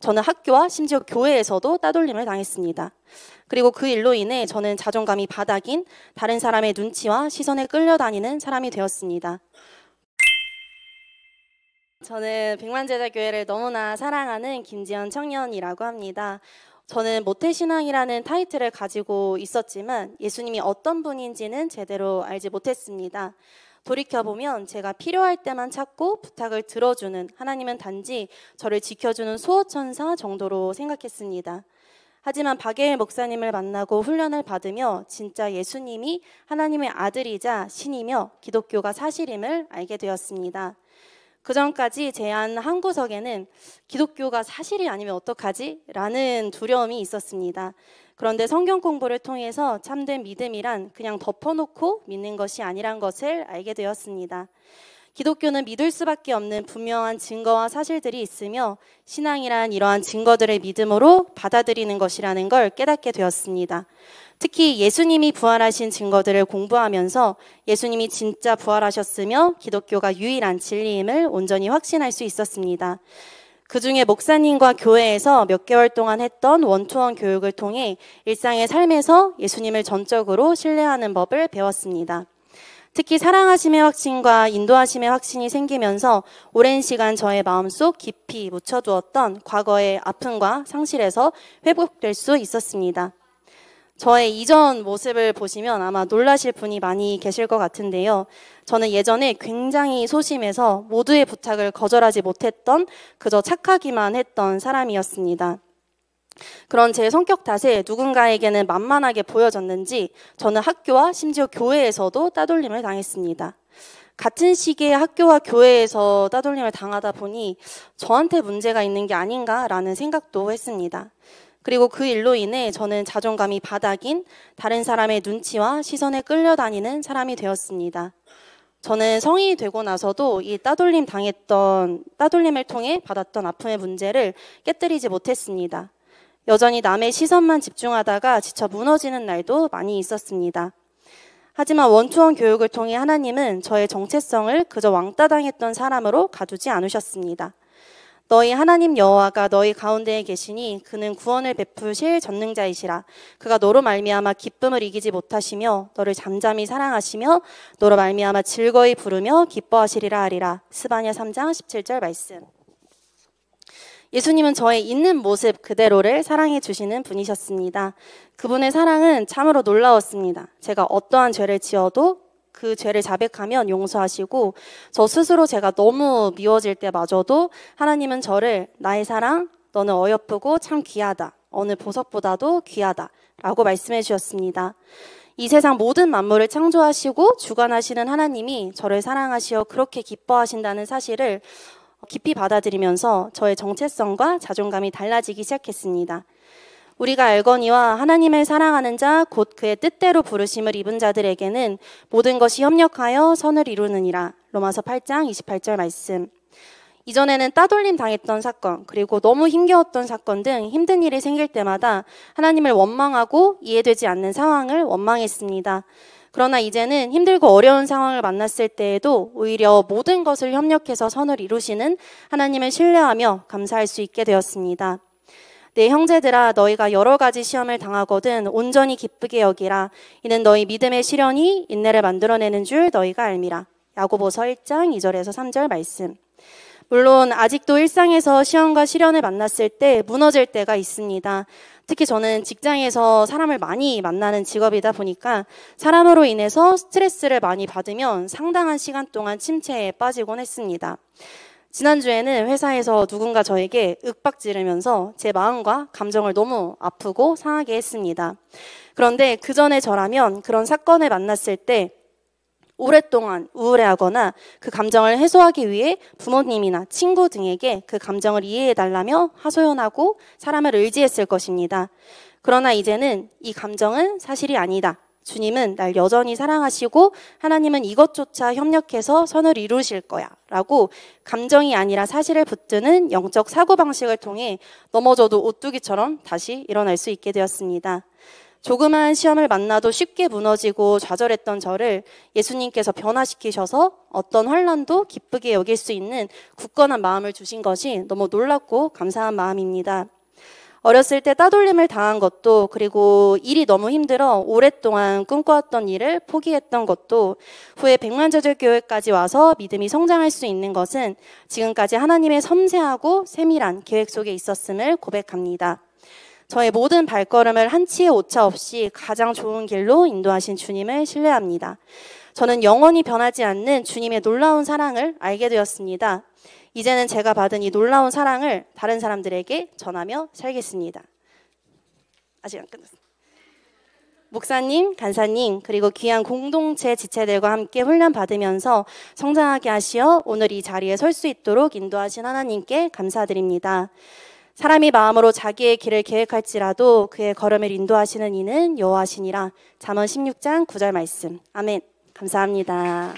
저는 학교와 심지어 교회에서도 따돌림을 당했습니다. 그리고 그 일로 인해 저는 자존감이 바닥인 다른 사람의 눈치와 시선에 끌려다니는 사람이 되었습니다. 저는 백만제자교회를 너무나 사랑하는 김지연 청년이라고 합니다. 저는 모태신앙이라는 타이틀을 가지고 있었지만 예수님이 어떤 분인지는 제대로 알지 못했습니다. 돌이켜보면 제가 필요할 때만 찾고 부탁을 들어주는 하나님은 단지 저를 지켜주는 수호천사 정도로 생각했습니다. 하지만 박예일 목사님을 만나고 훈련을 받으며 진짜 예수님이 하나님의 아들이자 신이며 기독교가 사실임을 알게 되었습니다. 그 전까지 제 안 한 구석에는 기독교가 사실이 아니면 어떡하지? 라는 두려움이 있었습니다. 그런데 성경 공부를 통해서 참된 믿음이란 그냥 덮어놓고 믿는 것이 아니란 것을 알게 되었습니다. 기독교는 믿을 수밖에 없는 분명한 증거와 사실들이 있으며 신앙이란 이러한 증거들을 믿음으로 받아들이는 것이라는 걸 깨닫게 되었습니다. 특히 예수님이 부활하신 증거들을 공부하면서 예수님이 진짜 부활하셨으며 기독교가 유일한 진리임을 온전히 확신할 수 있었습니다. 그중에 목사님과 교회에서 몇 개월 동안 했던 원투원 교육을 통해 일상의 삶에서 예수님을 전적으로 신뢰하는 법을 배웠습니다. 특히 사랑하심의 확신과 인도하심의 확신이 생기면서 오랜 시간 저의 마음속 깊이 묻혀두었던 과거의 아픔과 상실에서 회복될 수 있었습니다. 저의 이전 모습을 보시면 아마 놀라실 분이 많이 계실 것 같은데요. 저는 예전에 굉장히 소심해서 모두의 부탁을 거절하지 못했던 그저 착하기만 했던 사람이었습니다. 그런 제 성격 탓에 누군가에게는 만만하게 보여졌는지 저는 학교와 심지어 교회에서도 따돌림을 당했습니다. 같은 시기에 학교와 교회에서 따돌림을 당하다 보니 저한테 문제가 있는 게 아닌가라는 생각도 했습니다. 그리고 그 일로 인해 저는 자존감이 바닥인 다른 사람의 눈치와 시선에 끌려다니는 사람이 되었습니다. 저는 성인이 되고 나서도 이 따돌림을 통해 받았던 아픔의 문제를 깨뜨리지 못했습니다. 여전히 남의 시선만 집중하다가 지쳐 무너지는 날도 많이 있었습니다. 하지만 원투원 교육을 통해 하나님은 저의 정체성을 그저 왕따 당했던 사람으로 가두지 않으셨습니다. 너희 하나님 여호와가 너희 가운데에 계시니 그는 구원을 베푸실 전능자이시라. 그가 너로 말미암아 기쁨을 이기지 못하시며 너를 잠잠히 사랑하시며 너로 말미암아 즐거이 부르며 기뻐하시리라 하리라. 스바냐 3장 17절 말씀. 예수님은 저의 있는 모습 그대로를 사랑해 주시는 분이셨습니다. 그분의 사랑은 참으로 놀라웠습니다. 제가 어떠한 죄를 지어도 그 죄를 자백하면 용서하시고 저 스스로 제가 너무 미워질 때마저도 하나님은 저를 나의 사랑, 너는 어여쁘고 참 귀하다. 어느 보석보다도 귀하다. 라고 말씀해 주셨습니다. 이 세상 모든 만물을 창조하시고 주관하시는 하나님이 저를 사랑하시어 그렇게 기뻐하신다는 사실을 깊이 받아들이면서 저의 정체성과 자존감이 달라지기 시작했습니다. 우리가 알거니와 하나님을 사랑하는 자 곧 그의 뜻대로 부르심을 입은 자들에게는 모든 것이 협력하여 선을 이루느니라. 로마서 8장 28절 말씀. 이전에는 따돌림 당했던 사건 그리고 너무 힘겨웠던 사건 등 힘든 일이 생길 때마다 하나님을 원망하고 이해되지 않는 상황을 원망했습니다. 그러나 이제는 힘들고 어려운 상황을 만났을 때에도 오히려 모든 것을 협력해서 선을 이루시는 하나님을 신뢰하며 감사할 수 있게 되었습니다. 내 형제들아 너희가 여러 가지 시험을 당하거든 온전히 기쁘게 여기라. 이는 너희 믿음의 시련이 인내를 만들어내는 줄 너희가 알미라. 야고보서 1장 2절에서 3절 말씀. 물론 아직도 일상에서 시험과 시련을 만났을 때 무너질 때가 있습니다. 특히 저는 직장에서 사람을 많이 만나는 직업이다 보니까 사람으로 인해서 스트레스를 많이 받으면 상당한 시간 동안 침체에 빠지곤 했습니다. 지난주에는 회사에서 누군가 저에게 윽박지르면서 제 마음과 감정을 너무 아프고 상하게 했습니다. 그런데 그 전에 저라면 그런 사건을 만났을 때 오랫동안 우울해하거나 그 감정을 해소하기 위해 부모님이나 친구 등에게 그 감정을 이해해달라며 하소연하고 사람을 의지했을 것입니다. 그러나 이제는 이 감정은 사실이 아니다. 주님은 날 여전히 사랑하시고 하나님은 이것조차 협력해서 선을 이루실 거야 라고 감정이 아니라 사실을 붙드는 영적 사고방식을 통해 넘어져도 오뚜기처럼 다시 일어날 수 있게 되었습니다. 조그마한 시험을 만나도 쉽게 무너지고 좌절했던 저를 예수님께서 변화시키셔서 어떤 환난도 기쁘게 여길 수 있는 굳건한 마음을 주신 것이 너무 놀랍고 감사한 마음입니다. 어렸을 때 따돌림을 당한 것도, 그리고 일이 너무 힘들어 오랫동안 꿈꿔왔던 일을 포기했던 것도, 후에 백만제절교회까지 와서 믿음이 성장할 수 있는 것은 지금까지 하나님의 섬세하고 세밀한 계획 속에 있었음을 고백합니다. 저의 모든 발걸음을 한치의 오차 없이 가장 좋은 길로 인도하신 주님을 신뢰합니다. 저는 영원히 변하지 않는 주님의 놀라운 사랑을 알게 되었습니다. 이제는 제가 받은 이 놀라운 사랑을 다른 사람들에게 전하며 살겠습니다. 아직 안 끝났어요. 목사님, 간사님, 그리고 귀한 공동체 지체들과 함께 훈련 받으면서 성장하게 하시어 오늘 이 자리에 설 수 있도록 인도하신 하나님께 감사드립니다. 사람이 마음으로 자기의 길을 계획할지라도 그의 걸음을 인도하시는 이는 여호와시니라. 잠언 16장 9절 말씀. 아멘. 감사합니다.